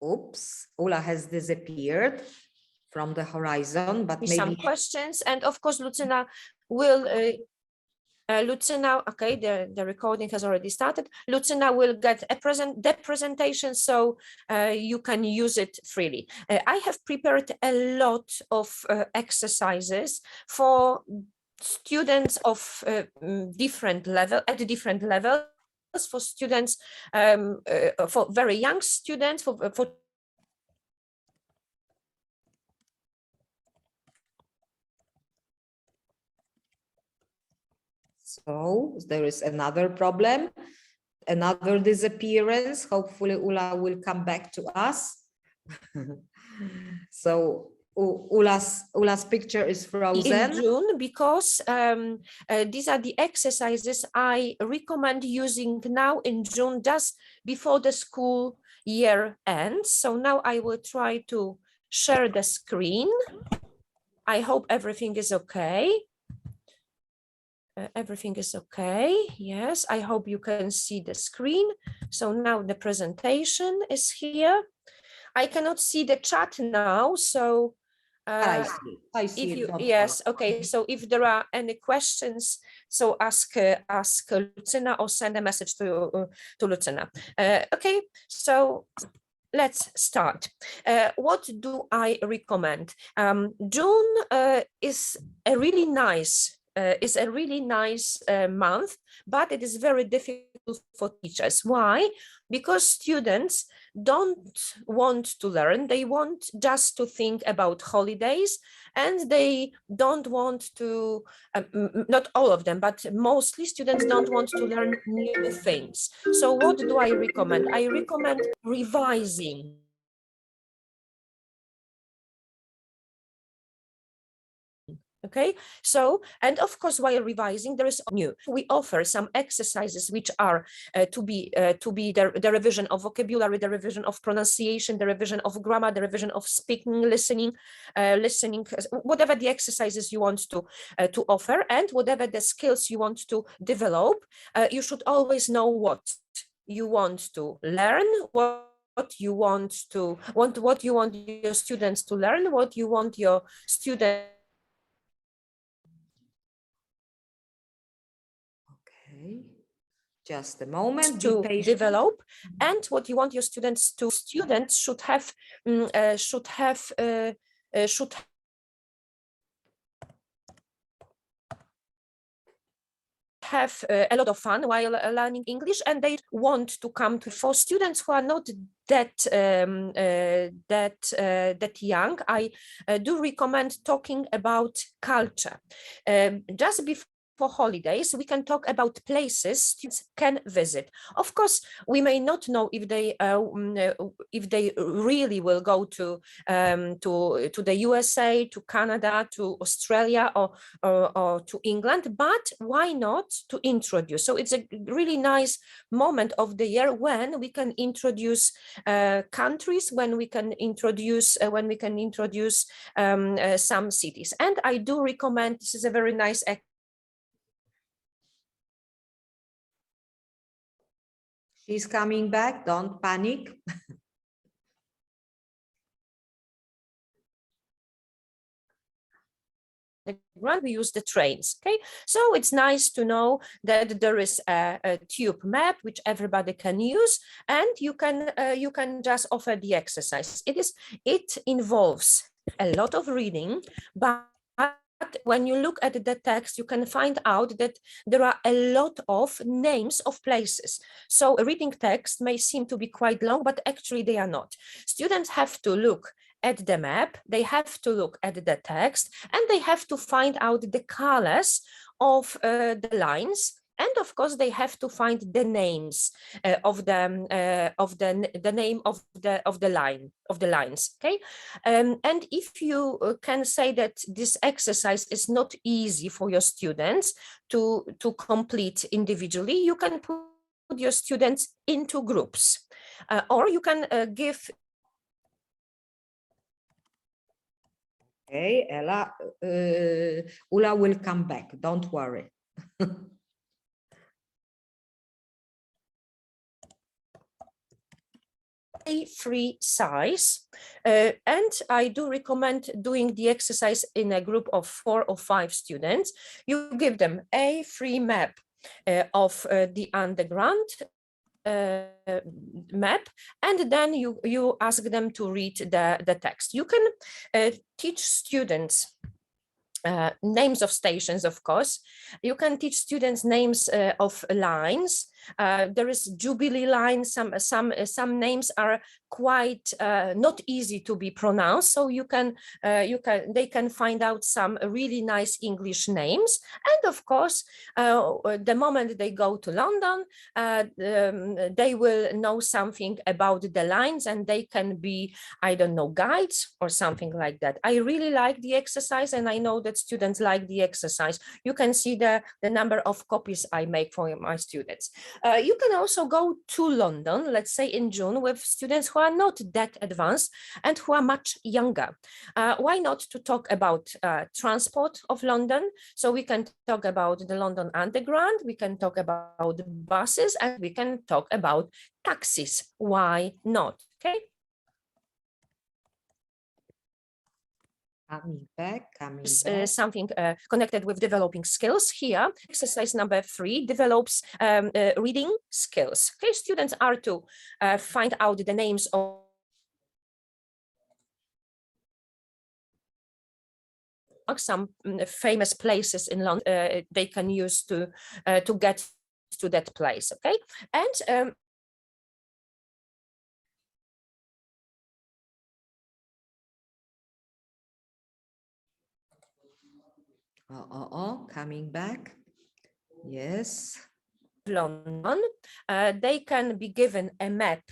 Oops, Ula has disappeared from the horizon, but maybe some questions. And of course, Lucyna will Lucyna, okay, the recording has already started. Lucyna will get the presentation, so you can use it freely. I have prepared a lot of exercises for students of different levels, for students, for very young students, for So there is another problem, another disappearance. Hopefully Ula will come back to us. So Ula's picture is frozen. In June, because these are the exercises I recommend using now in June, just before the school year ends. So now I will try to share the screen. I hope everything is okay. Everything is okay. Yes, I hope you can see the screen. So now the presentation is here. I cannot see the chat now, so I see if it. you, yes, okay. So if there are any questions, so ask Lucyna or send a message to Lucyna. Okay, so let's start. What do I recommend? June is a really nice month, but it is very difficult for teachers. Why? Because students don't want to learn. They want just to think about holidays, and they don't want to, not all of them, but mostly students don't want to learn new things. So what do I recommend? I recommend revising. Okay, so, and of course, while revising, there is new. We offer some exercises which are to be the revision of vocabulary, the revision of pronunciation, the revision of grammar, the revision of speaking, listening, whatever the exercises you want to offer, and whatever the skills you want to develop. You should always know what you want to learn, what you want your students to learn, what you want your students. Okay, just a moment. To develop, and what you want your students to. Students should have a lot of fun while learning English, and they want to come to. For students who are not that young, I do recommend talking about culture. Just before holidays, we can talk about places students can visit. Of course, we may not know if they really will go to the USA, to Canada, to Australia, or to England, but why not to introduce? So it's a really nice moment of the year when we can introduce countries, when we can introduce some cities. And I do recommend, this is a very nice exercise. She's coming back, don't panic. We use the trains. Okay, so it's nice to know that there is a tube map which everybody can use, and you can just offer the exercise. It involves a lot of reading, but when you look at the text, you can find out that there are a lot of names of places. So a reading text may seem to be quite long, but actually they are not. Students have to look at the map, they have to look at the text, and they have to find out the colors of the lines. And of course, they have to find the names of the name of the lines. Okay, and if you can say that this exercise is not easy for your students to complete individually, you can put your students into groups, or you can give. Okay, Ella, Ula will come back. Don't worry. A3 size, and I do recommend doing the exercise in a group of 4 or 5 students. You give them A3 map of the underground map, and then you ask them to read the text. You can teach students names of stations, of course. You can teach students names of lines. There is Jubilee line. Some names are quite not easy to be pronounced, so they can find out some really nice English names. And of course, the moment they go to London, they will know something about the lines, and they can be, I don't know, guides or something like that. I really like the exercise, and I know that students like the exercise. You can see the number of copies I make for my students. You can also go to London, let's say in June, with students who are not that advanced and who are much younger. Why not to talk about transport of London? So we can talk about the London Underground, we can talk about buses, and we can talk about taxis. Why not? Okay. Coming back. Something connected with developing skills here. Exercise number 3 develops reading skills. Okay, students are to find out the names of some famous places in London they can use to get to that place. Okay, and coming back. Yes. London, they can be given a map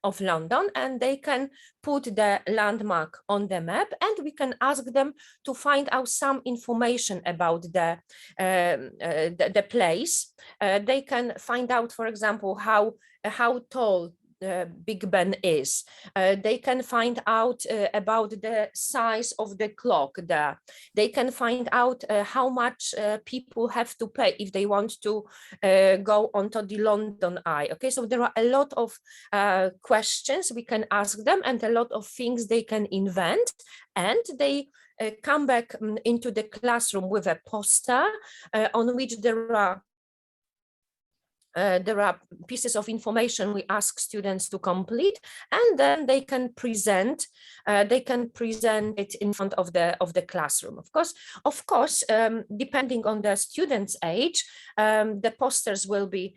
of London, and they can put the landmark on the map, and we can ask them to find out some information about the place. They can find out, for example, how tall Big Ben is. They can find out about the size of the clock there. They can find out how much people have to pay if they want to go onto the London Eye. Okay, so there are a lot of questions we can ask them, and a lot of things they can invent, and they come back into the classroom with a poster on which there are pieces of information we ask students to complete, and then they can present it in front of the classroom. Of course, depending on the student's age, the posters will be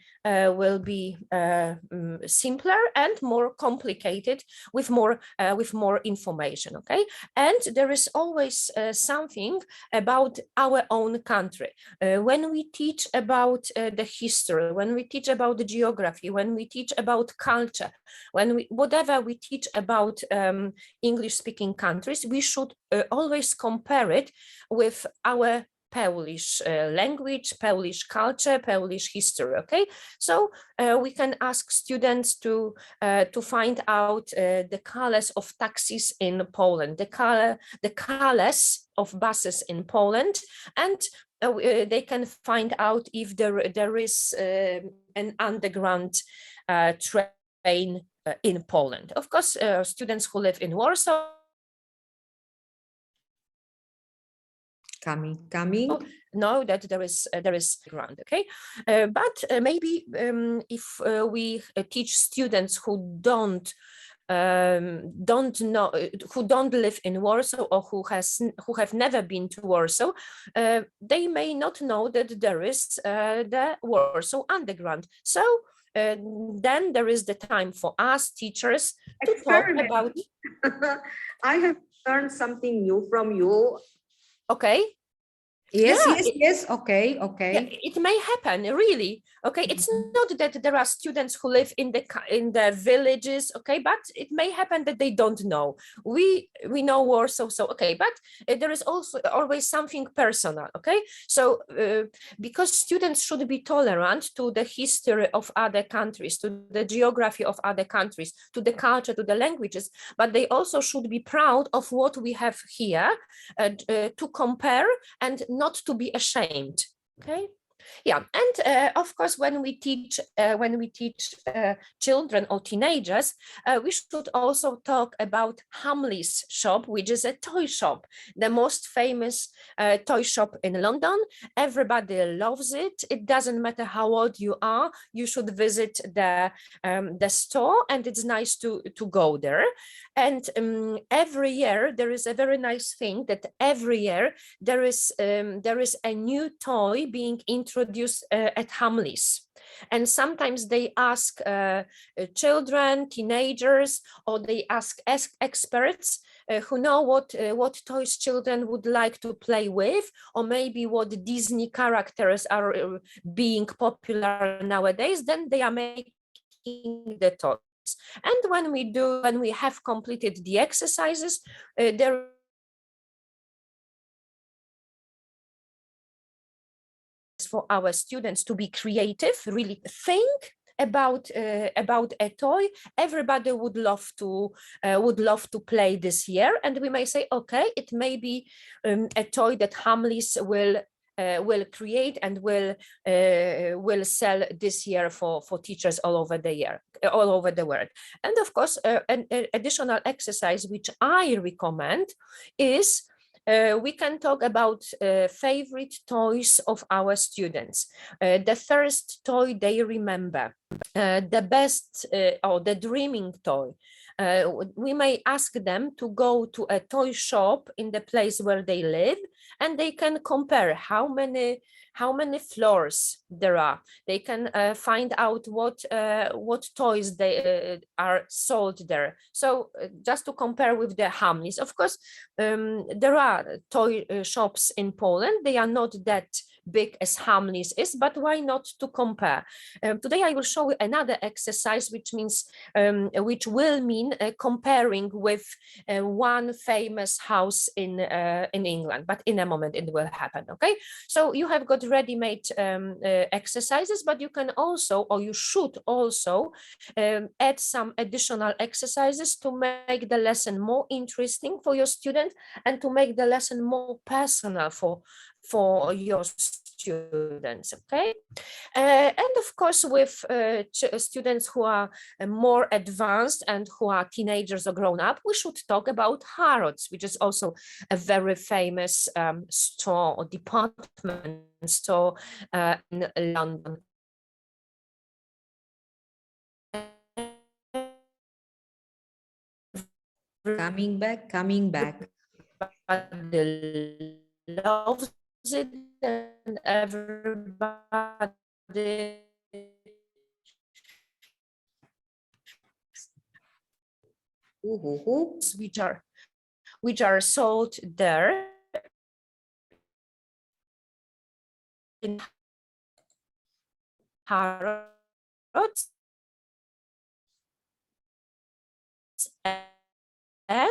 simpler and more complicated with more information. Okay, and there is always something about our own country. When we teach about the history, when we teach about the geography, when we teach about culture, whatever we teach about English-speaking countries, we should always compare it with our Polish language, Polish culture, Polish history. Okay, so we can ask students to find out the colors of taxis in Poland, the colors of buses in Poland, and they can find out if there is an underground train in Poland. Of course, students who live in Warsaw know that there is ground. Okay, but maybe if we teach students who don't know, who don't live in Warsaw, or who have never been to Warsaw, they may not know that there is the Warsaw Underground. So then there is the time for us teachers to talk about. I have learned something new from you. Okay. Yes, yes. Okay. Yeah, it may happen, really. Okay, it's not that there are students who live in the villages. Okay, but it may happen that they don't know. We know Warsaw, so okay, but there is also always something personal. Okay, so because students should be tolerant to the history of other countries, to the geography of other countries, to the culture, to the languages, but they also should be proud of what we have here to compare and not to be ashamed. Okay, Yeah, and of course, when we teach children or teenagers, we should also talk about Hamley's shop, which is a toy shop, the most famous toy shop in London. Everybody loves it. It doesn't matter how old you are. You should visit the store, and it's nice to go there. And every year there is a very nice thing that every year there is a new toy being introduced at Hamleys. And sometimes they ask children, teenagers, or they ask experts who know what toys children would like to play with, or maybe what Disney characters are being popular nowadays. Then they are making the toys. And when we have completed the exercises, there for our students to be creative, really think about a toy everybody would love to play this year. And we may say, okay, it may be a toy that Hamleys will create and will sell this year for teachers all over the world. And of course, an additional exercise which I recommend is we can talk about favorite toys of our students. The first toy they remember, the best or the dreaming toy. We may ask them to go to a toy shop in the place where they live, and they can compare how many floors there are. They can find out what toys they are sold there. So just to compare with the Hamleys. Of course, there are toy shops in Poland. They are not that big as Hamleys is, but why not to compare? Today I will show you another exercise, which will mean comparing with one famous house in England, but in a moment it will happen. Okay, so you have got ready-made exercises, but you can also, or you should also, add some additional exercises to make the lesson more interesting for your student and to make the lesson more personal for your students. Okay, and of course, with students who are more advanced and who are teenagers or grown up, we should talk about Harrods, which is also a very famous store or department store in London. Coming back. Everybody loves it, and everybody which are sold there in Harrods. And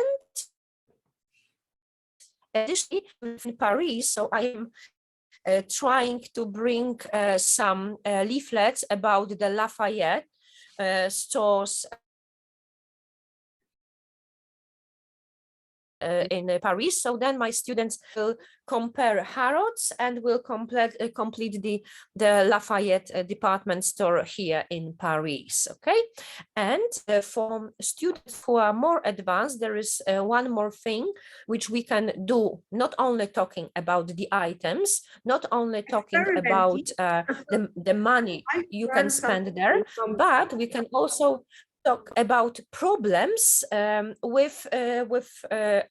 additionally, in Paris, so I am trying to bring some leaflets about the Lafayette stores in Paris. So then my students will compare Harrods and will complete the Lafayette department store here in Paris. Okay, and for students who are more advanced, there is one more thing which we can do, not only talking about the items, not only talking about the money you can spend there, but we can also talk about problems with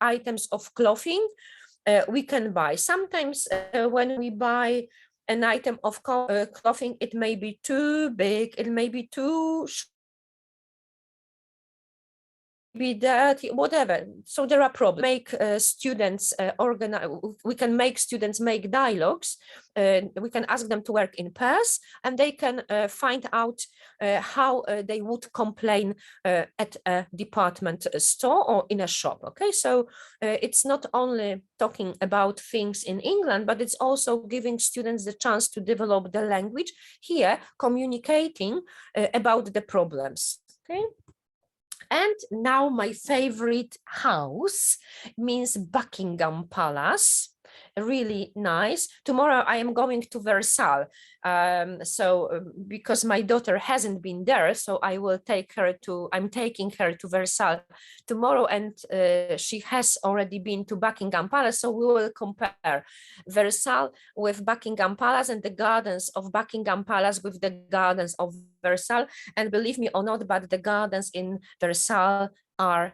items of clothing we can buy. Sometimes when we buy an item of clothing, it may be too big, it may be too be dirty, whatever. So there are problems. Make students organize. We can make students make dialogues. We can ask them to work in pairs, and they can find out how they would complain at a department store or in a shop. Okay, so it's not only talking about things in England, but it's also giving students the chance to develop the language here, communicating about the problems. Okay. And now my favorite house means Buckingham Palace. really nice. Tomorrow I am going to Versailles, because my daughter hasn't been there, so I will take her to, I'm taking her to Versailles tomorrow, and she has already been to Buckingham Palace, so we will compare Versailles with Buckingham Palace and the gardens of Buckingham Palace with the gardens of Versailles. And believe me or not, but the gardens in Versailles are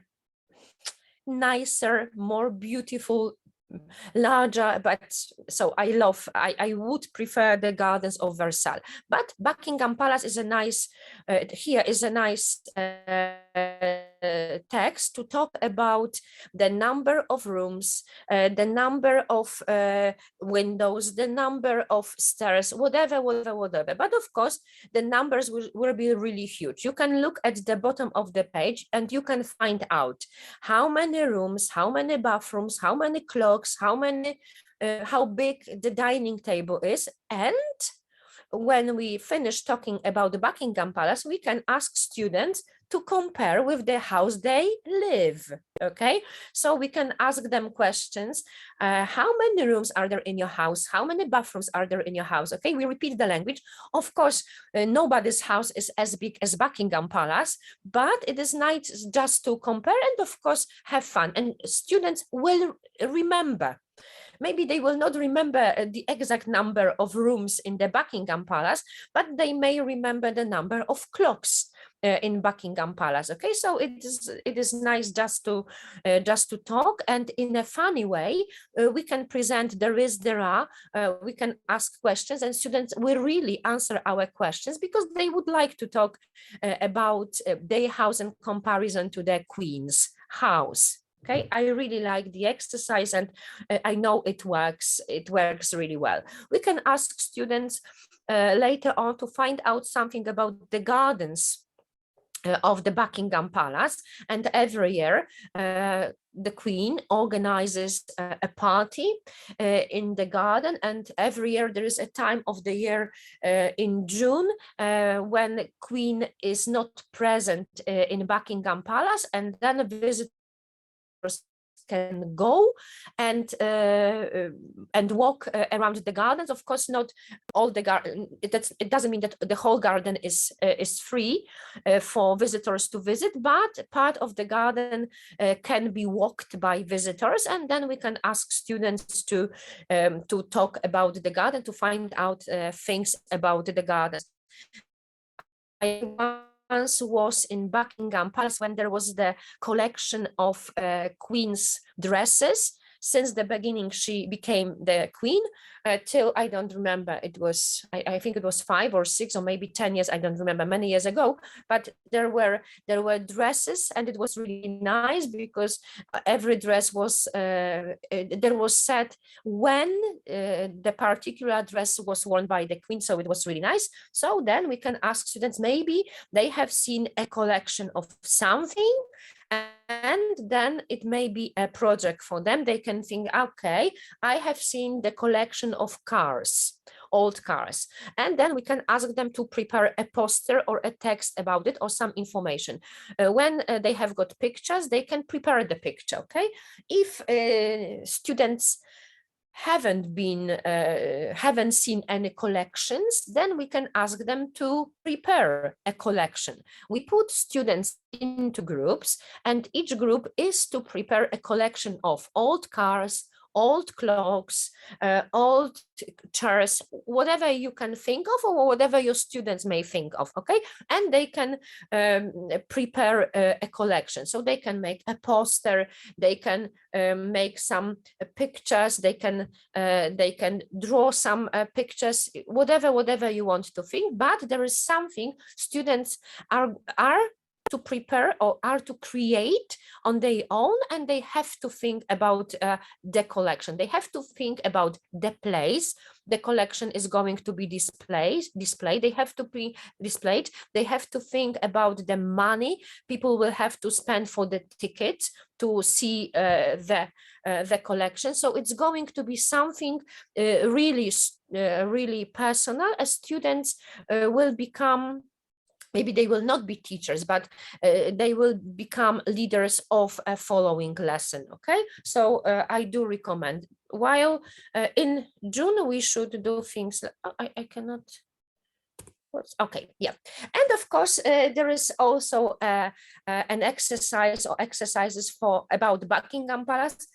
nicer, more beautiful, larger, but so I would prefer the gardens of Versailles. But Buckingham Palace is a nice, here is a nice text to talk about the number of rooms, the number of windows, the number of stairs, whatever. But of course, the numbers will be really huge. You can look at the bottom of the page and you can find out how many rooms, how many bathrooms, how many clocks, how big the dining table is. And when we finish talking about the Buckingham Palace, we can ask students to compare with the house they live. Okay, so we can ask them questions. How many rooms are there in your house? How many bathrooms are there in your house? Okay, we repeat the language. Of course, nobody's house is as big as Buckingham Palace, but it is nice just to compare and of course have fun. And students will remember. Maybe they will not remember the exact number of rooms in the Buckingham Palace, but they may remember the number of clocks in Buckingham Palace. Okay, so it is nice just to talk, and in a funny way we can present there is, there are. We can ask questions, and students will really answer our questions because they would like to talk about their house in comparison to their Queen's house. Okay, I really like the exercise, and I know it works. It works really well. We can ask students later on to find out something about the gardens of the Buckingham Palace, and every year the Queen organizes a party in the garden, and every year there is a time of the year in June when the Queen is not present in Buckingham Palace, and then visitors can go and walk around the gardens. Of course, not all the garden. It doesn't mean that the whole garden is free for visitors to visit, but part of the garden can be walked by visitors, and then we can ask students to talk about the garden, to find out things about the garden. I once was in Buckingham Palace when there was the collection of Queen's dresses. Since the beginning, she became the Queen till I don't remember. It was, I think it was 5 or 6 or maybe 10 years. I don't remember, many years ago. But there were dresses, and it was really nice because every dress was there was said when the particular dress was worn by the Queen. So it was really nice. So then we can ask students, maybe they have seen a collection of something, and then it may be a project for them. They can think, okay, I have seen the collection of cars, old cars. And then we can ask them to prepare a poster or a text about it or some information. When they have got pictures, they can prepare the picture, okay? If students haven't seen any collections, then we can ask them to prepare a collection. We put students into groups, and each group is to prepare a collection of old cars, old clocks, old chairs, whatever you can think of or whatever your students may think of, okay? And they can prepare a collection. So they can make a poster, they can make some pictures, they can draw some pictures, whatever you want to think, but there is something students are to prepare or are to create on their own, and they have to think about the collection. They have to think about the place the collection is going to be displayed. They have to be displayed. They have to think about the money people will have to spend for the tickets to see the collection. So it's going to be something really personal, as students will become maybe they will not be teachers, but they will become leaders of a following lesson. Okay, so I do recommend. While in June we should do things like, I cannot. Okay, yeah, and of course there is also an exercise or exercises for about Buckingham Palace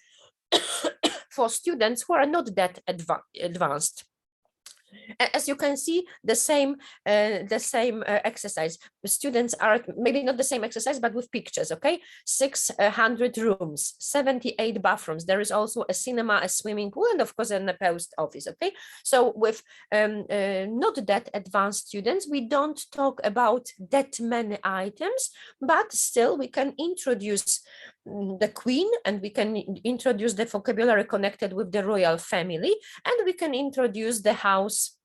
for students who are not that advanced. As you can see, the same exercise. The students are maybe not the same exercise, but with pictures. Okay, 600 rooms, 78 bathrooms. There is also a cinema, a swimming pool, and of course, a post office. Okay, so with not that advanced students, we don't talk about that many items, but still we can introduce the Queen, and we can introduce the vocabulary connected with the royal family, and we can introduce the house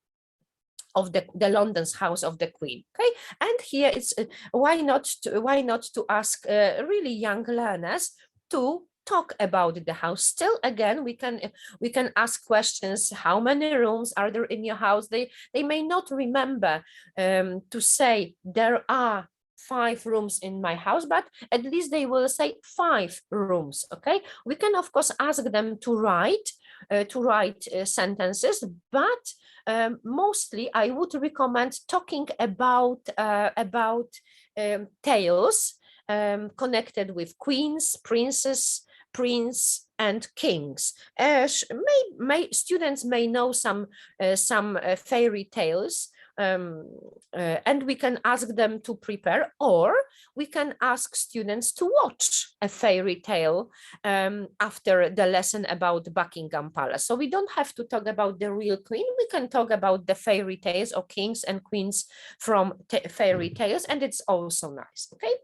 of the London's House of the Queen. Okay, and here it's why not to ask really young learners to talk about the house. Still, again, we can ask questions. How many rooms are there in your house? They may not remember to say there are 5 rooms in my house, but at least they will say 5 rooms. Okay, we can of course ask them to write sentences, but mostly I would recommend talking about tales connected with queens, princes, prince, and kings. Students may know some fairy tales, and we can ask them to prepare, or we can ask students to watch a fairy tale after the lesson about Buckingham Palace. So we don't have to talk about the real queen, we can talk about the fairy tales or kings and queens from fairy tales, and it's also nice. Okay.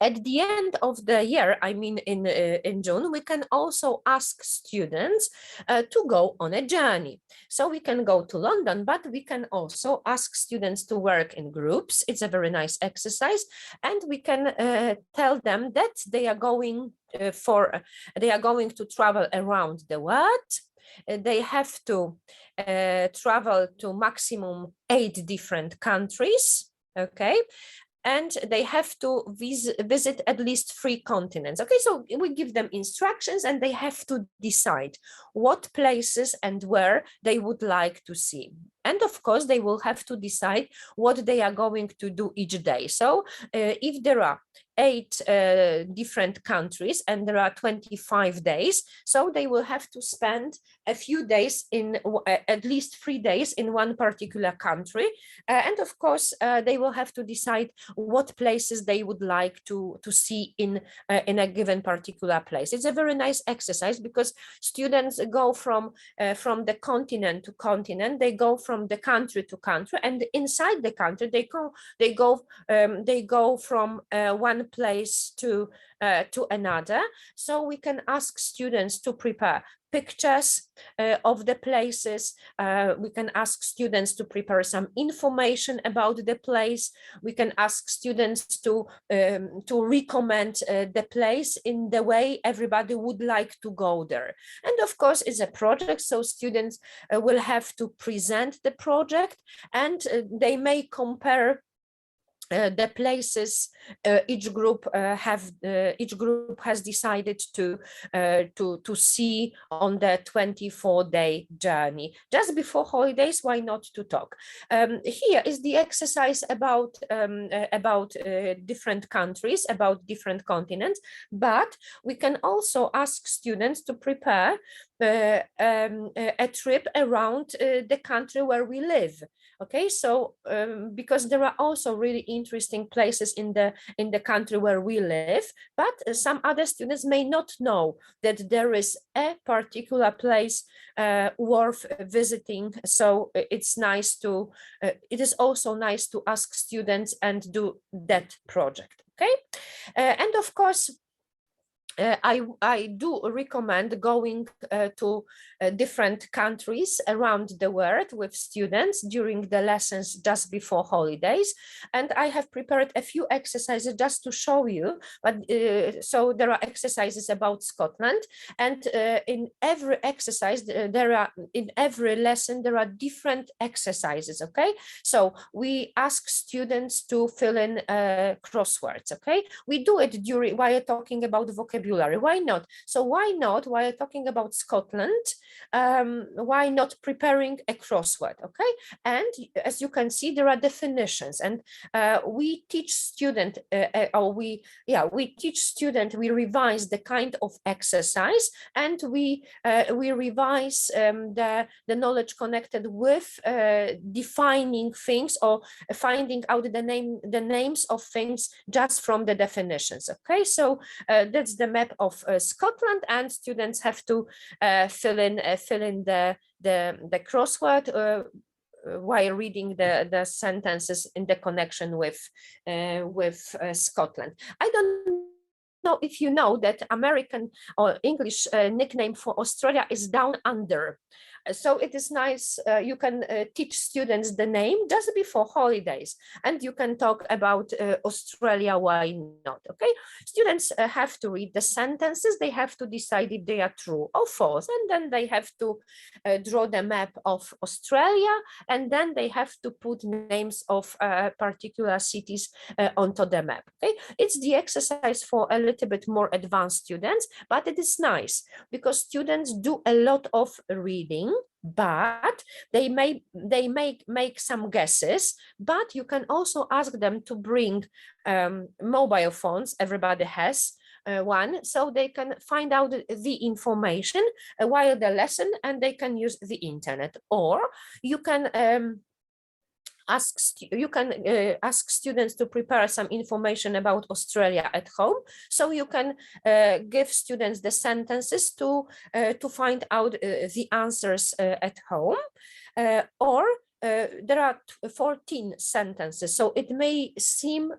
At the end of the year, I mean in June, we can also ask students to go on a journey. So we can go to London, but we can also ask students to work in groups. It's a very nice exercise, and we can tell them that they are going to travel around the world. They have to travel to maximum 8 different countries. Okay. And they have to visit at least 3 continents. Okay, so we give them instructions, and they have to decide what places and where they would like to see. And of course, they will have to decide what they are going to do each day. So if there are 8 different countries and there are 25 days, so they will have to spend a few days in at least 3 days in one particular country. And of course, they will have to decide what places they would like to see in a given particular place. It's a very nice exercise because students go from the continent to continent, they go from the country to country, and inside the country they go from one place to another. So we can ask students to prepare pictures of the places. We can ask students to prepare some information about the place. We can ask students to recommend the place in the way everybody would like to go there. And of course, it's a project, so students will have to present the project, and they may compare the places each group has decided to see on the 24-day journey. Just before holidays, why not to talk? Here is the exercise about different countries, about different continents, but we can also ask students to prepare a trip around the country where we live. Okay, so because there are also really interesting places in the country where we live, but some other students may not know that there is a particular place worth visiting. So it is also nice to ask students and do that project. Okay, and of course, I do recommend going to different countries around the world with students during the lessons just before holidays. And I have prepared a few exercises just to show you. But so there are exercises about Scotland, and in every exercise, in every lesson, there are different exercises, okay? So we ask students to fill in crosswords, okay? We do it while talking about vocabulary. Why not? So why not, while talking about Scotland, why not preparing a crossword, okay? And as you can see, there are definitions, and we teach student, we revise the kind of exercise, and we revise the knowledge connected with defining things or finding out the names of things just from the definitions, okay? So that's the map of Scotland, and students have to fill in the crossword while reading the sentences in the connection with Scotland. I don't know if you know that American or English nickname for Australia is Down Under. So it is nice, you can teach students the name just before holidays, and you can talk about Australia, why not, okay? Students have to read the sentences, they have to decide if they are true or false, and then they have to draw the map of Australia, and then they have to put names of particular cities onto the map, okay? It's the exercise for a little bit more advanced students, but it is nice because students do a lot of reading, but they make some guesses, but you can also ask them to bring mobile phones. Everybody has one, so they can find out the information while the lesson, and they can use the internet. Or you can ask students to prepare some information about Australia at home, so you can give students the sentences to find out the answers at home, or there are 14 sentences, so it may seem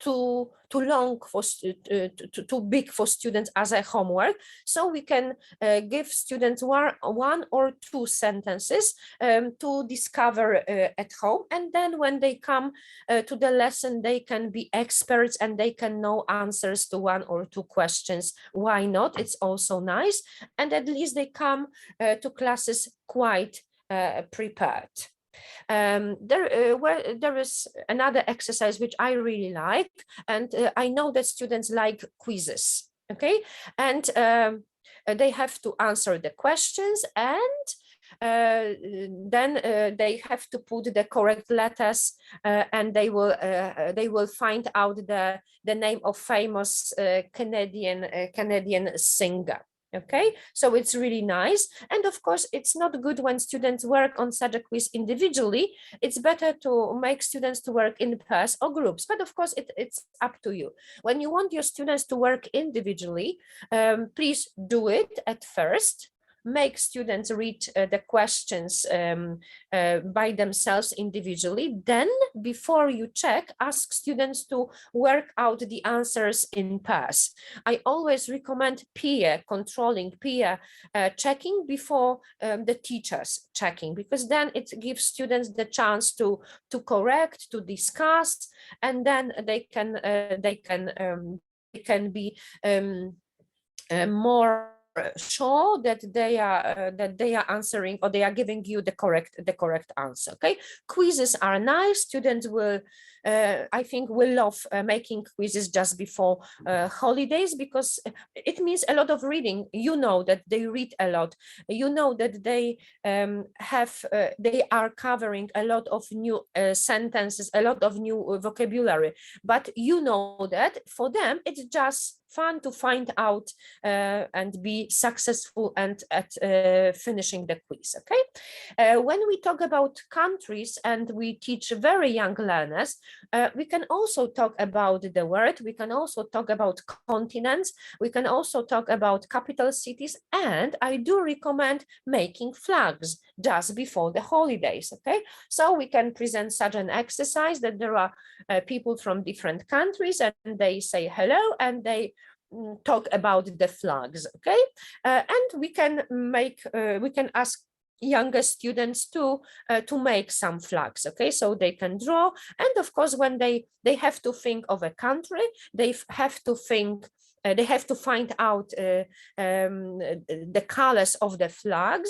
too long for too big for students as a homework, so we can give students one or two sentences to discover at home, and then when they come to the lesson, they can be experts and they can know answers to one or two questions. Why not? It's also nice, and at least they come to classes quite prepared. There is another exercise which I really like, and I know that students like quizzes, okay? And they have to answer the questions, and then they have to put the correct letters, and they will find out the name of famous Canadian singer. Okay, so it's really nice. And of course, it's not good when students work on such a quiz individually. It's better to make students to work in pairs or groups, but of course, it's up to you. When you want your students to work individually, please do it at first. Make students read the questions by themselves individually. Then, before you check, ask students to work out the answers in pairs. I always recommend peer controlling, peer checking before the teachers checking, because then it gives students the chance to correct, to discuss, and then they can be more sure that they are answering, or they are giving you the correct answer. Okay, quizzes are nice. Students will I think will love making quizzes just before holidays, because it means a lot of reading. You know that they read a lot, you know that they they are covering a lot of new sentences, a lot of new vocabulary, but you know that for them it's just fun to find out and be successful and at finishing the quiz. Okay, when we talk about countries and we teach very young learners, we can also talk about the world, we can also talk about continents, we can also talk about capital cities, and I do recommend making flags just before the holidays. Okay, so we can present such an exercise that there are people from different countries, and they say hello, and they talk about the flags, okay? And we can ask younger students to make some flags, okay? So they can draw, and of course, when they have to think of a country, they have to think. They have to find out the colors of the flag,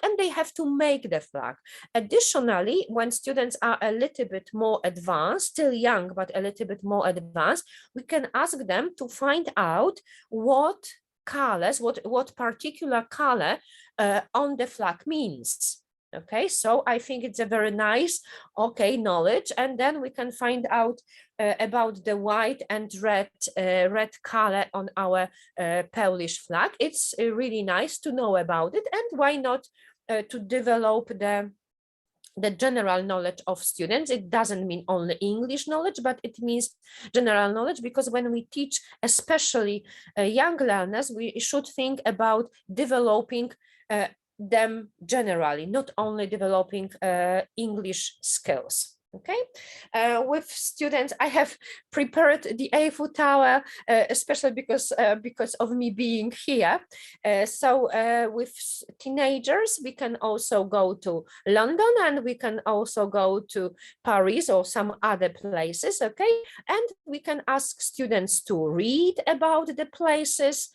and they have to make the flag. Additionally, when students are a little bit more advanced, still young, but a little bit more advanced, we can ask them to find out what colors, what particular color on the flag means. Okay, so I think it's a very nice, okay, knowledge. And then we can find out about the white and red color on our Polish flag. It's really nice to know about it, and why not to develop the general knowledge of students. It doesn't mean only English knowledge, but it means general knowledge, because when we teach, especially young learners, we should think about developing them generally, not only developing English skills. Okay, with students, I have prepared the Eiffel Tower, especially because of me being here. So with teenagers, we can also go to London, and we can also go to Paris or some other places. Okay, and we can ask students to read about the places.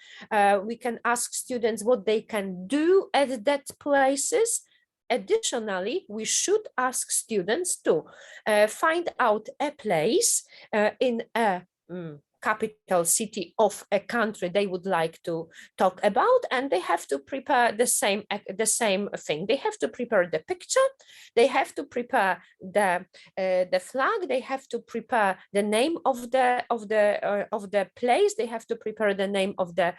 We can ask students what they can do at that places. Additionally, we should ask students to find out a place in a capital city of a country they would like to talk about, and they have to prepare the same thing. They have to prepare the picture, they have to prepare the flag, they have to prepare the name of the place, they have to prepare the name of the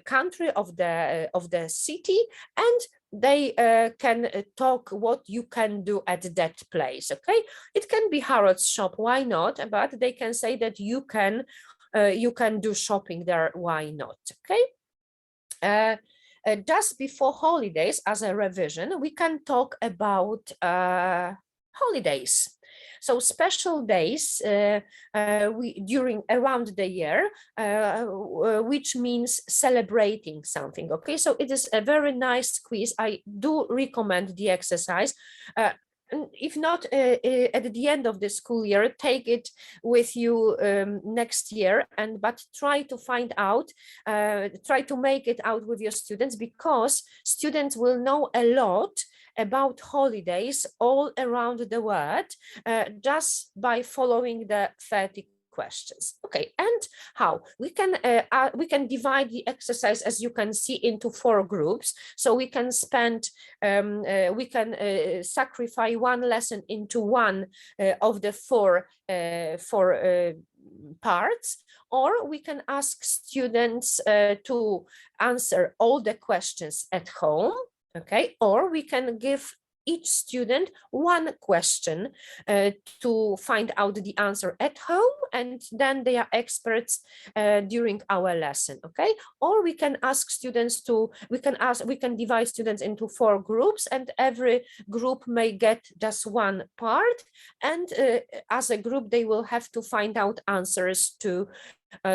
country, of the city, and they can talk what you can do at that place. Okay, it can be Harrods shop, why not? But they can say that you can do shopping there, why not? Okay. Just before holidays, as a revision, we can talk about holidays. So special days during around the year, which means celebrating something. Okay, so it is a very nice quiz. I do recommend the exercise. If not at the end of the school year, take it with you next year, but try to find out, try to make it out with your students, because students will know a lot about holidays all around the world just by following the 30 questions. Okay, and how we can divide the exercise, as you can see, into 4 groups. So we can sacrifice one lesson into one of the four parts, or we can ask students to answer all the questions at home. Okay, or we can give each student one question to find out the answer at home, and then they are experts during our lesson. Okay, or we can ask students we can divide students into 4 groups, and every group may get just one part, and as a group they will have to find out answers to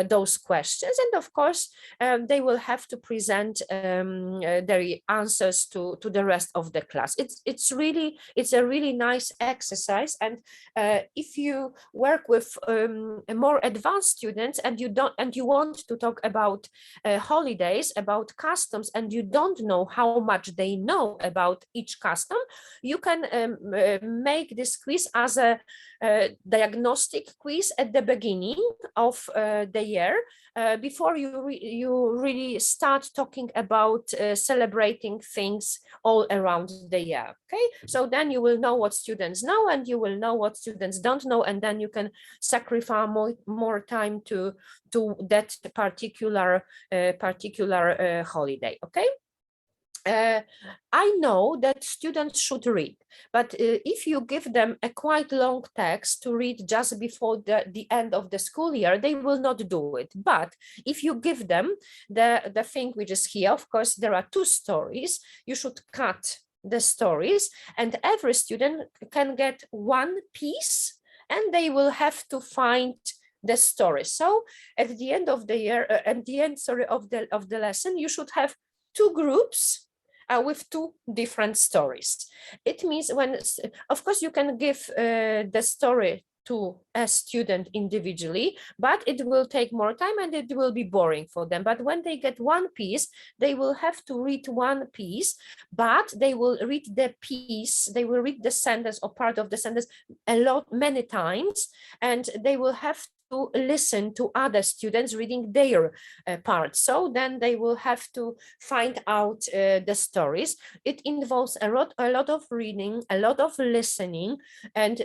those questions, and of course they will have to present their answers to the rest of the class. It's a really nice exercise, and if you work with more advanced students and you want to talk about holidays, about customs, and you don't know how much they know about each custom, you can make this quiz as a diagnostic quiz at the beginning of the year, before you really start talking about celebrating things all around the year. Okay, so then you will know what students know, and you will know what students don't know, and then you can sacrifice more time to that particular holiday. Okay. I know that students should read, but if you give them a quite long text to read just before the end of the school year, they will not do it. But if you give them the thing which is here, of course, there are 2 stories, you should cut the stories, and every student can get one piece, and they will have to find the story. So at the end of the year, at the end, sorry, of the lesson, you should have 2 groups with 2 different stories. It means when, of course, you can give the story to a student individually, but it will take more time and it will be boring for them. But when they get one piece, they will have to read one piece, but they will read the piece, they will read the sentence or part of the sentence many times, and they will have to listen to other students reading their part. So then they will have to find out the stories. It involves a lot of reading, a lot of listening, and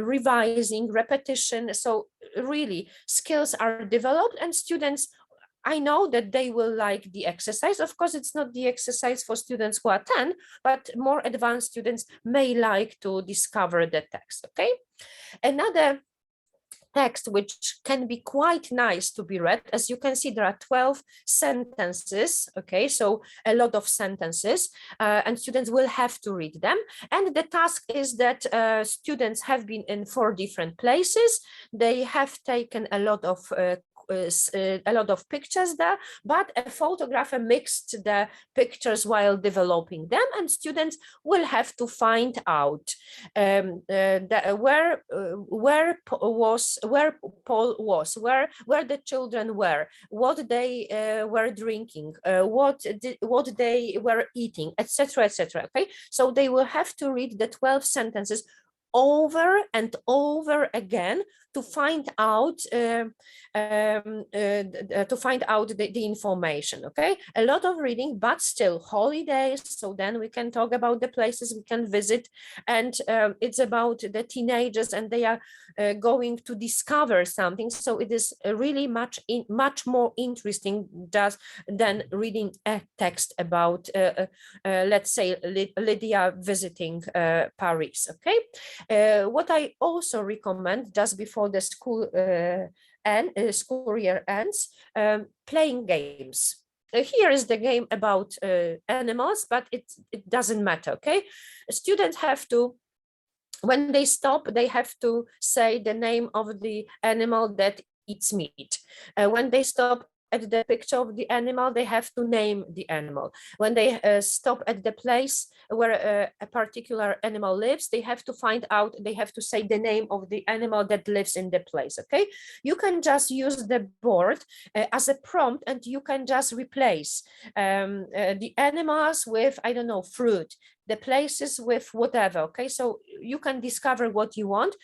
revising, repetition. So really skills are developed, and students, I know that they will like the exercise. Of course, it's not the exercise for students who are 10, but more advanced students may like to discover the text, okay? Another text which can be quite nice to be read. As you can see, there are 12 sentences, okay, so a lot of sentences, and students will have to read them. And the task is that students have been in 4 different places. They have taken a lot of pictures there, but a photographer mixed the pictures while developing them, and students will have to find out where Paul was, where the children were, what they were drinking, what they were eating, etc., etc. Okay, so they will have to read the 12 sentences over and over again to find out the information. Okay, a lot of reading, but still holidays. So then we can talk about the places we can visit, and it's about the teenagers, and they are going to discover something. So it is really much more interesting than reading a text about let's say Lydia visiting Paris. Okay. What I also recommend just before the school year ends, playing games. Here is the game about animals, but it doesn't matter. Okay, students have to, when they stop, they have to say the name of the animal that eats meat. When they stop at the picture of the animal, they have to name the animal. When they stop at the place where a particular animal lives, they have to find out, they have to say the name of the animal that lives in the place, okay? You can just use the board as a prompt, and you can just replace the animals with, I don't know, fruit, the places with whatever, okay? So you can discover what you want,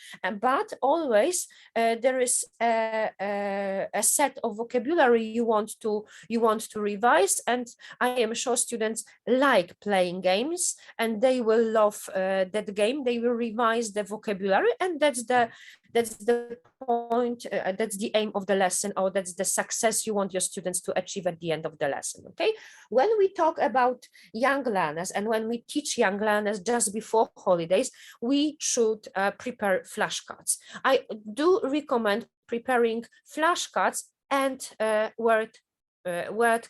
but always there is a set of vocabulary you want to revise, and I am sure students like playing games, and they will love that game. They will revise the vocabulary, and that's the point, that's the aim of the lesson, or that's the success you want your students to achieve at the end of the lesson, okay? When we talk about young learners, and when we teach young learners just before holidays, we should prepare flashcards. I do recommend preparing flashcards and word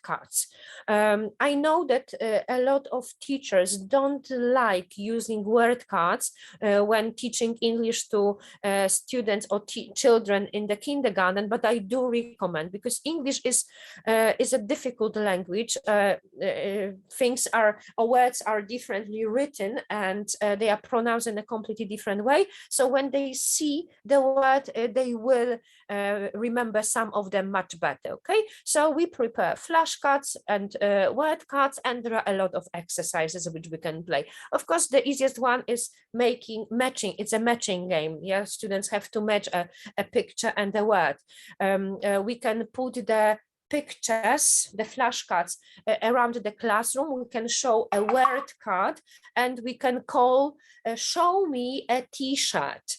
cards. I know that a lot of teachers don't like using word cards when teaching English to students or children in the kindergarten, but I do recommend, because English is a difficult language. Things are, or words are differently written, and they are pronounced in a completely different way. So when they see the word, they will remember some of them much better. Okay, so we prepare flashcards and word cards, and there are a lot of exercises which we can play. Of course, the easiest one is matching. It's a matching game. Yeah, students have to match a picture and a word. We can put the pictures, the flashcards, around the classroom. We can show a word card, and we can call show me a t-shirt.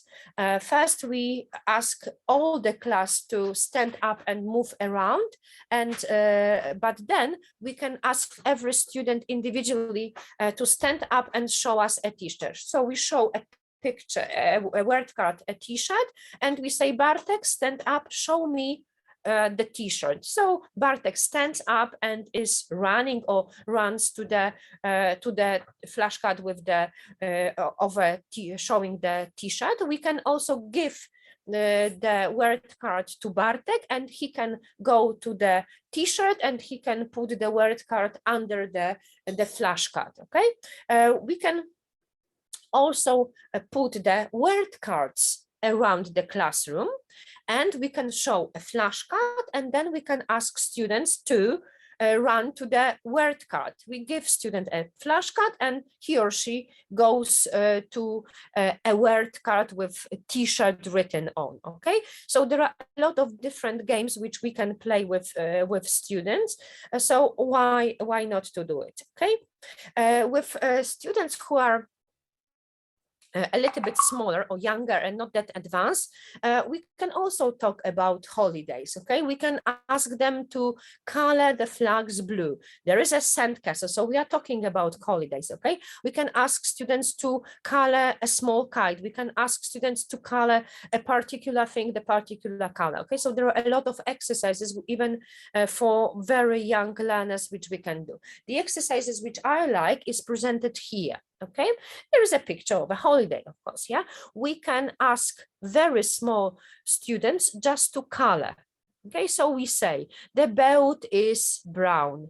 First, we ask all the class to stand up and move around, and but then we can ask every student individually to stand up and show us a t-shirt. So we show a picture, a word card, a t-shirt, and we say, Bartek, stand up, show me the t-shirt. So Bartek stands up and is running or runs to the flashcard with the showing the t-shirt. We can also give the word card to Bartek, and he can go to the t-shirt and he can put the word card under the flashcard. Okay, we can also put the word cards around the classroom, and we can show a flashcard, and then we can ask students to run to the word card. We give student a flashcard and he or she goes to a word card with a t-shirt written on. Okay, so there are a lot of different games which we can play with students. So why not to do it? Okay, with students who are a little bit smaller or younger and not that advanced, we can also talk about holidays. Okay, we can ask them to color the flags blue. There is a sandcastle, so we are talking about holidays. Okay, we can ask students to color a small kite. We can ask students to color a particular thing, the particular color. Okay, so there are a lot of exercises even for very young learners which we can do. The exercises which I like is presented here. Okay, there is a picture of a holiday, of course. Yeah, we can ask very small students just to color. Okay, so we say the boat is brown,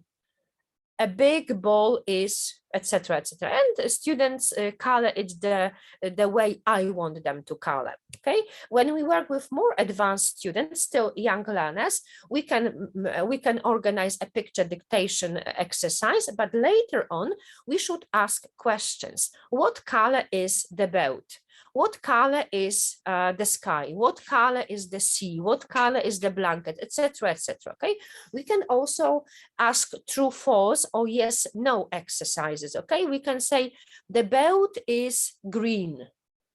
a big ball is, etc., etc., and students color it the way I want them to color. Okay, when we work with more advanced students, still young learners, we can organize a picture dictation exercise, but later on we should ask questions. What color is the boat? What color is the sky? What color is the sea? What color is the blanket, etc., etc. Okay, we can also ask true, false, or yes, no exercises. Okay, we can say the boat is green,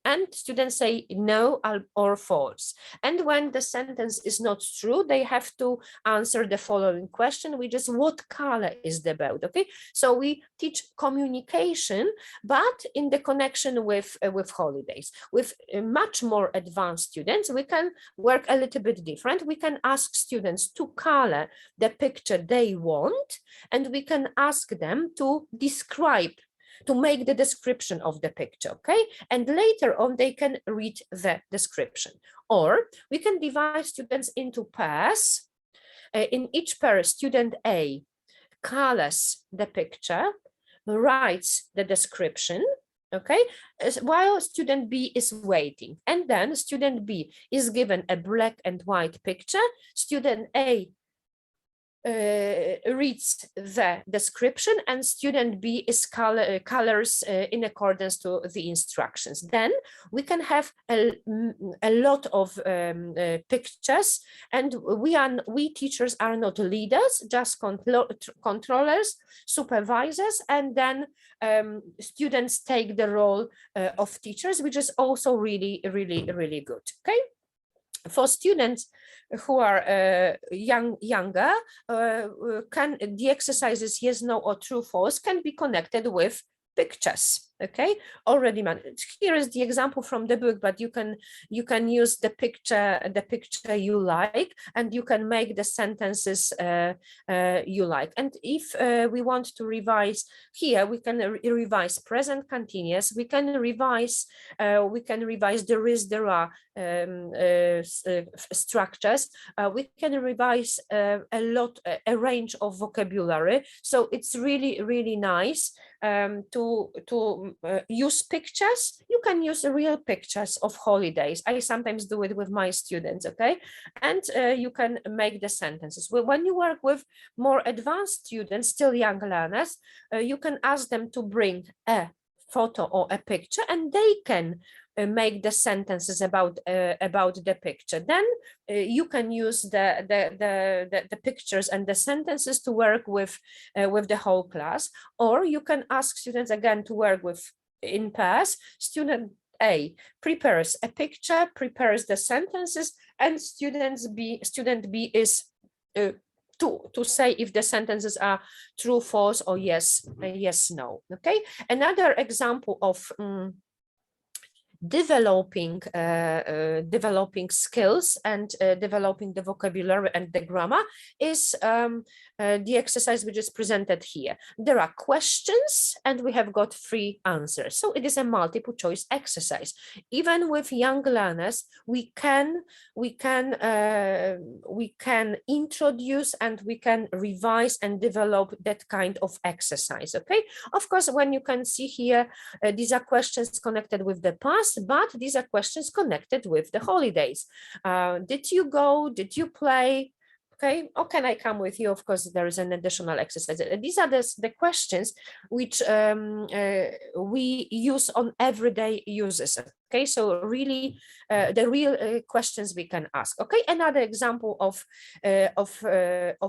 and students say no or false. And when the sentence is not true, they have to answer the following question, which is what color is the boat? Okay, so we teach communication, but in the connection with holidays. With much more advanced students, we can work a little bit different. We can ask students to color the picture they want, and we can ask them to describe, to make the description of the picture. Okay, and later on they can read the description. Or we can divide students into pairs. In each pair, student A colors the picture, writes the description, okay, while student B is waiting, and then student B is given a black and white picture. Student A reads the description, and student B is colors in accordance to the instructions. Then we can have a lot of pictures, and we teachers are not leaders, just controllers, supervisors, and then students take the role of teachers, which is also really good. Okay, for students who are younger, the exercises yes, no, or true, false can be connected with pictures. Okay, already managed. Here is the example from the book, but you can use the picture you like, and you can make the sentences you like. And if we want to revise here, we can revise present continuous. We can revise there is, there are structures. We can revise a range of vocabulary. So it's really nice to use pictures. You can use real pictures of holidays. I sometimes do it with my students. Okay, and you can make the sentences. When you work with more advanced students, still young learners, you can ask them to bring a photo or a picture, and they can make the sentences about the picture. Then you can use the pictures and the sentences to work with the whole class. Or you can ask students again to work with in pairs. Student A prepares a picture, prepares the sentences, and student B is to say if the sentences are true, false, or yes, no. Okay, another example of developing developing skills and developing the vocabulary and the grammar is the exercise which is presented here. There are questions and we have got 3 answers. So it is a multiple choice exercise. Even with young learners, we can introduce and we can revise and develop that kind of exercise. Okay, of course, when you can see here, these are questions connected with the past, but these are questions connected with the holidays. Did you go? Did you play? Okay, or can I come with you? Of course, there is an additional exercise. These are the questions which we use on everyday uses. Okay, so really the real questions we can ask. Okay, another example of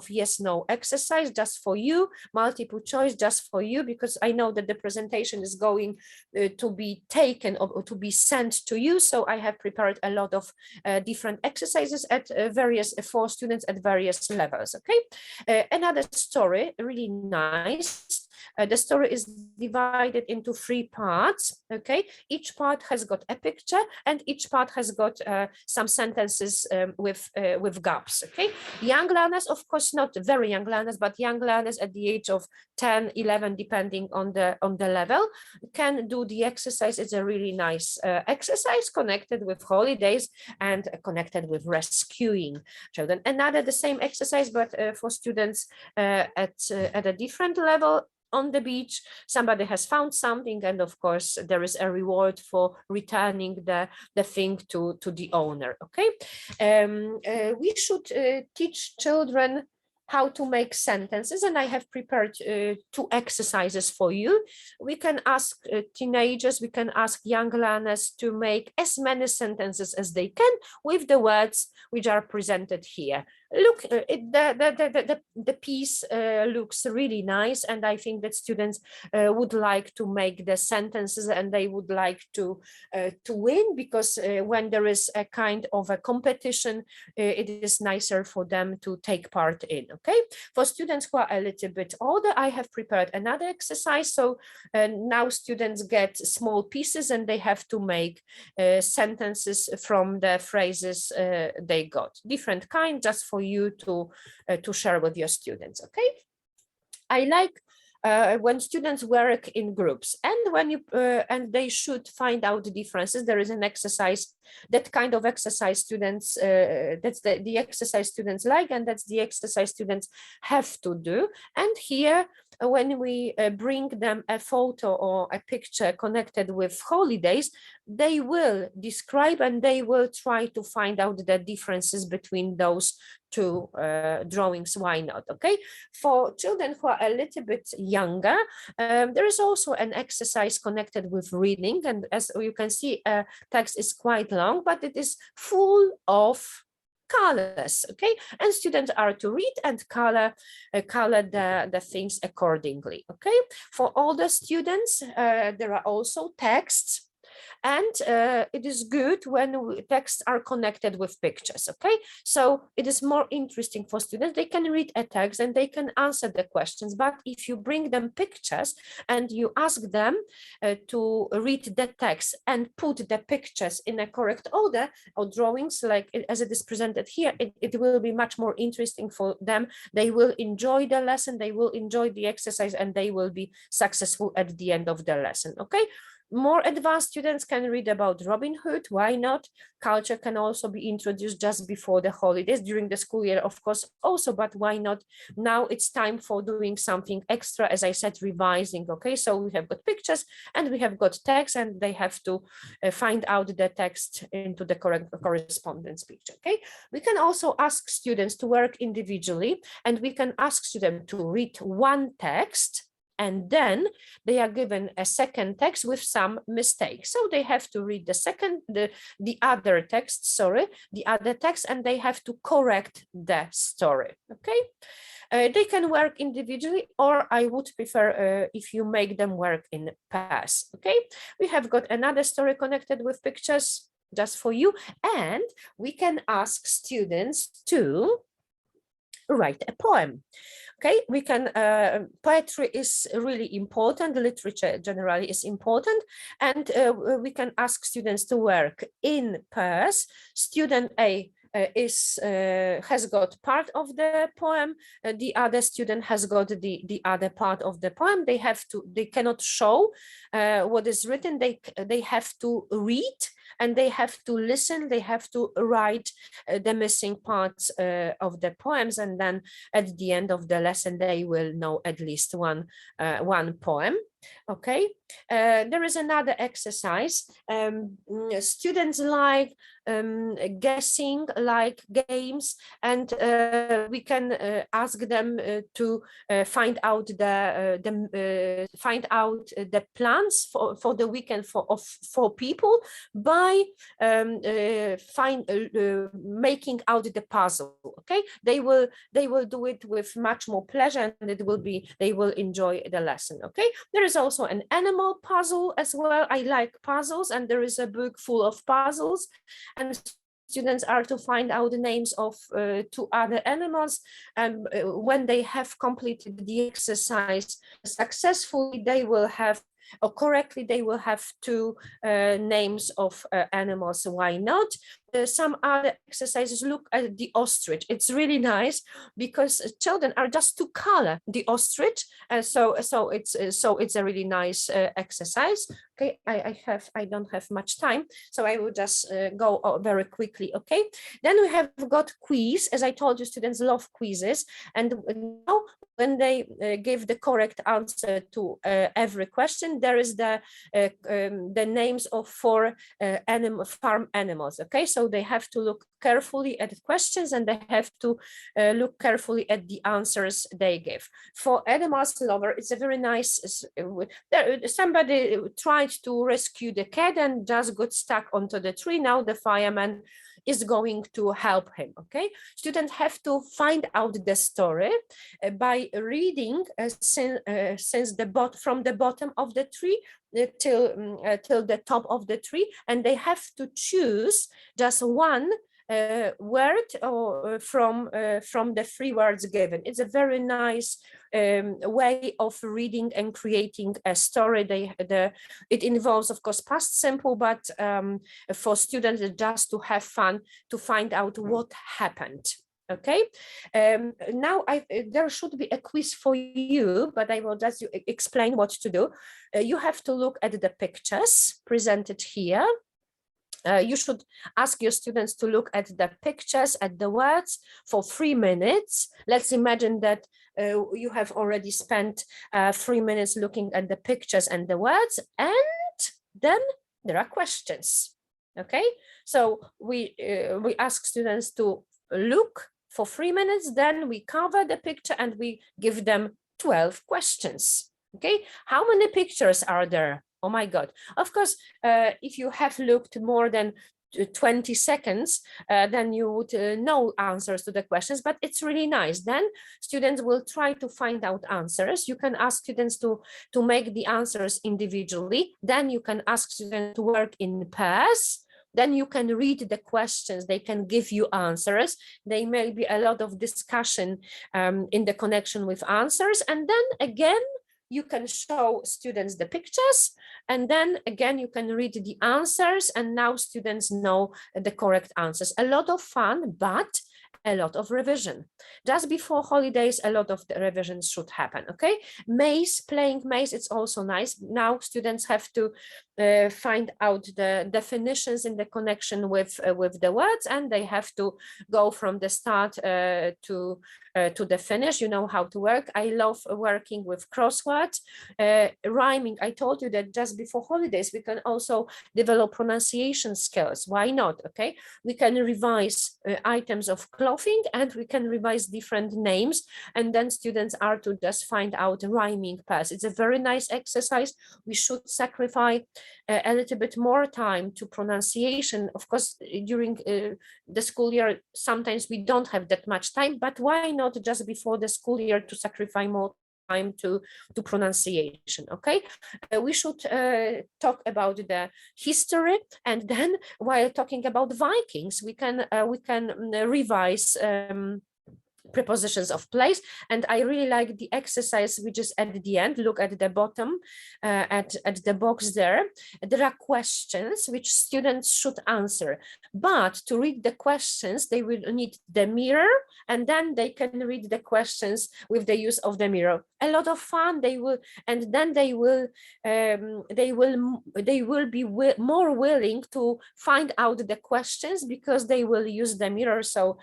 yes/no exercise just for you, multiple choice just for you, because I know that the presentation is going to be taken or to be sent to you. So I have prepared a lot of different exercises at various for students at various levels. Okay, another story, really nice. The story is divided into 3 parts. Okay, each part has got a picture and each part has got some sentences with gaps. Okay, young learners, of course, not very young learners, but young learners at the age of 10, 11, depending on the level, can do the exercise. It's a really nice exercise connected with holidays and connected with rescuing children. Another the same exercise, but for students at a different level. On the beach, somebody has found something, and of course there is a reward for returning the thing to the owner. Okay, we should teach children how to make sentences, and I have prepared 2 exercises for you. We can ask teenagers, we can ask young learners to make as many sentences as they can with the words which are presented here. Look, the piece looks really nice, and I think that students would like to make the sentences and they would like to win, because when there is a kind of a competition, it is nicer for them to take part in. Okay, for students who are a little bit older, I have prepared another exercise. So now students get small pieces and they have to make sentences from the phrases they got, different kind, just for you to share with your students. Okay, I like when students work in groups, and when you and they should find out the differences. There is an exercise, that kind of exercise students that's the exercise students like, and that's the exercise students have to do. And here, when we bring them a photo or a picture connected with holidays, they will describe and they will try to find out the differences between those 2 drawings. Why not? Okay, for children who are a little bit younger, there is also an exercise connected with reading, and as you can see, text is quite long, but it is full of colors. Okay, and students are to read and color the things accordingly. Okay, for older students, there are also texts. And it is good when texts are connected with pictures. Okay, so it is more interesting for students. They can read a text and they can answer the questions, but if you bring them pictures and you ask them to read the text and put the pictures in a correct order, or drawings like as it is presented here, it will be much more interesting for them. They will enjoy the lesson, they will enjoy the exercise, and they will be successful at the end of the lesson. Okay, more advanced students can read about Robin Hood. Why not? Culture can also be introduced just before the holidays, during the school year, of course, also, but why not? Now it's time for doing something extra, as I said, revising. Okay, so we have got pictures and we have got text, and they have to find out the text into the correct correspondence picture. Okay, we can also ask students to work individually, and we can ask students to read 1 text, and then they are given a second text with some mistakes. So they have to read the other text, and they have to correct the story. Okay, they can work individually, or I would prefer if you make them work in pairs. Okay, we have got another story connected with pictures just for you, and we can ask students to write a poem. Okay, we can, poetry is really important, literature generally is important, and we can ask students to work in pairs. Student A has got part of the poem, the other student has got the other part of the poem. They cannot show what is written, they have to read, and they have to listen, they have to write the missing parts of the poems, and then at the end of the lesson they will know at least one poem. Okay, there is another exercise. Students like guessing, like games, and we can ask them to find out the plans for the weekend for people by making out the puzzle. Okay, they will do it with much more pleasure, and they will enjoy the lesson. Okay, there is also an animal puzzle as well. I like puzzles, and there is a book full of puzzles, and students are to find out the names of 2 other animals, and when they have completed the exercise successfully, they will have, or correctly, they will have 2 names of animals. Why not? Some other exercises, look at the ostrich. It's really nice because children are just to color the ostrich, so it's a really nice exercise. Okay, I don't have much time, so I will just go very quickly. Okay, then we have got quiz. As I told you, students love quizzes, and now when they give the correct answer to every question, there is the names of 4 farm animals. Okay, so they have to look carefully at the questions, and they have to look carefully at the answers they give. For animals lover, it's a very nice, somebody tried to rescue the cat and just got stuck onto the tree. Now the fireman is going to help him. Okay, students have to find out the story by reading from the bottom of the tree till the top of the tree, and they have to choose just one word or from the 3 words given. It's a very nice way of reading and creating a story. It involves, of course, past simple, but for students just to have fun, to find out what happened. Okay, now there should be a quiz for you, but I will just explain what to do. You have to look at the pictures presented here. You should ask your students to look at the pictures, at the words for 3 minutes. Let's imagine that you have already spent 3 minutes looking at the pictures and the words, and then there are questions. Okay, so we ask students to look for 3 minutes, then we cover the picture and we give them 12 questions. Okay, how many pictures are there? Oh my God. Of course, if you have looked more than 20 seconds, then you would know answers to the questions, but it's really nice. Then students will try to find out answers. You can ask students to make the answers individually. Then you can ask students to work in pairs. Then you can read the questions, they can give you answers. There may be a lot of discussion in the connection with answers. And then again, you can show students the pictures, and then again, you can read the answers, and now students know the correct answers. A lot of fun, but a lot of revision. Just before holidays, a lot of the revisions should happen. Okay, maze, playing maze, it's also nice. Now students have to find out the definitions in the connection with the words, and they have to go from the start to the finish. You know how to work. I love working with crosswords, rhyming. I told you that just before holidays we can also develop pronunciation skills. Why not? Okay, we can revise items of clothing, and we can revise different names, and then students are to just find out rhyming pairs. It's a very nice exercise. We should sacrifice a little bit more time to pronunciation. Of course, during the school year, sometimes we don't have that much time, but why not just before the school year to sacrifice more time to pronunciation? Okay, we should talk about the history, and then while talking about Vikings, we can revise prepositions of place. And I really like the exercise which is at the end. Look at the bottom, at the box there. There are questions which students should answer, but to read the questions they will need the mirror, and then they can read the questions with the use of the mirror. A lot of fun. They will, and then they will be more willing to find out the questions because they will use the mirror. So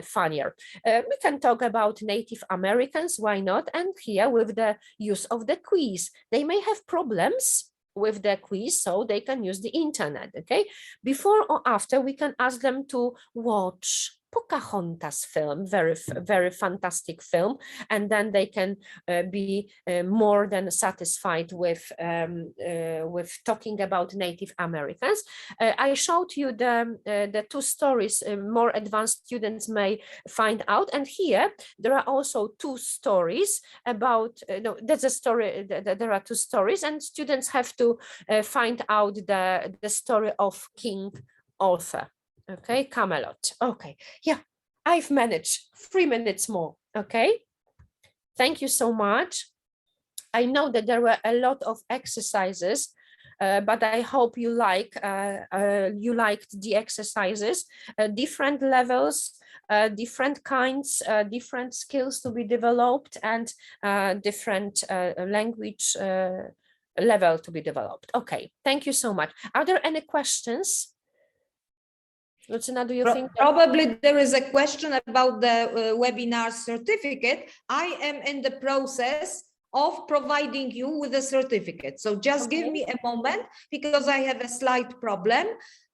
funnier. We can talk about Native Americans, why not? And here with the use of the quiz, they may have problems with the quiz, so they can use the internet. Okay, before or after we can ask them to watch Pocahontas film, very fantastic film, and then they can be more than satisfied with talking about Native Americans. I showed you the two stories more advanced students may find out, and here there are also two stories about no, that's a story. There are two stories, and students have to find out the story of King Arthur. Okay, Camelot. Okay, yeah, I've managed 3 minutes more. Okay, thank you so much. I know that there were a lot of exercises, but I hope you liked the exercises, different levels, different kinds, different skills to be developed, and different language level to be developed. Okay, thank you so much. Are there any questions? Lucina, do you think probably there is a question about the webinar certificate? I am in the process of providing you with a certificate. So just give me a moment, because I have a slight problem.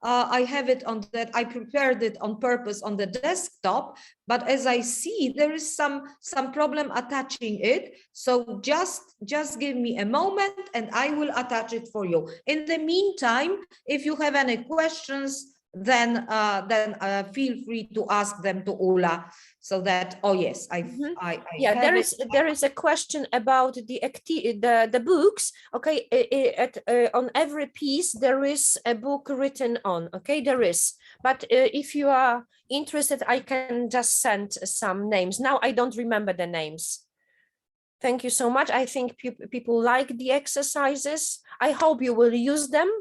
I have it on that. I prepared it on purpose on the desktop, but as I see, there is some problem attaching it. So just give me a moment and I will attach it for you. In the meantime, if you have any questions, then feel free to ask them to Ula, so that, oh yes, yeah, there is a question about the books. Okay, on every piece there is a book written on. Okay, there is, but if you are interested, I can just send some names. Now I don't remember the names. Thank you so much. I think people like the exercises. I hope you will use them.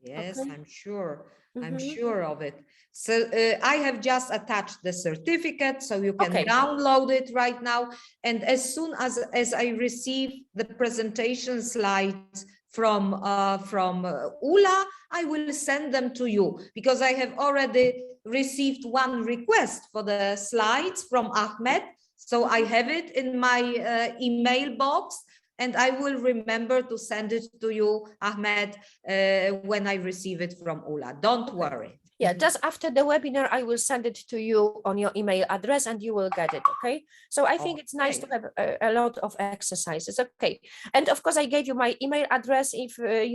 Yes, okay. I'm sure. I'm sure of it. So I have just attached the certificate, so you can download it right now. And as soon as I receive the presentation slides from Ula, I will send them to you, because I have already received one request for the slides from Ahmed. So I have it in my email box. And I will remember to send it to you, Ahmed, when I receive it from Ula. Don't worry. Yeah, just after the webinar, I will send it to you on your email address and you will get it, okay? So I think it's nice to have a lot of exercises, okay? And of course, I gave you my email address if you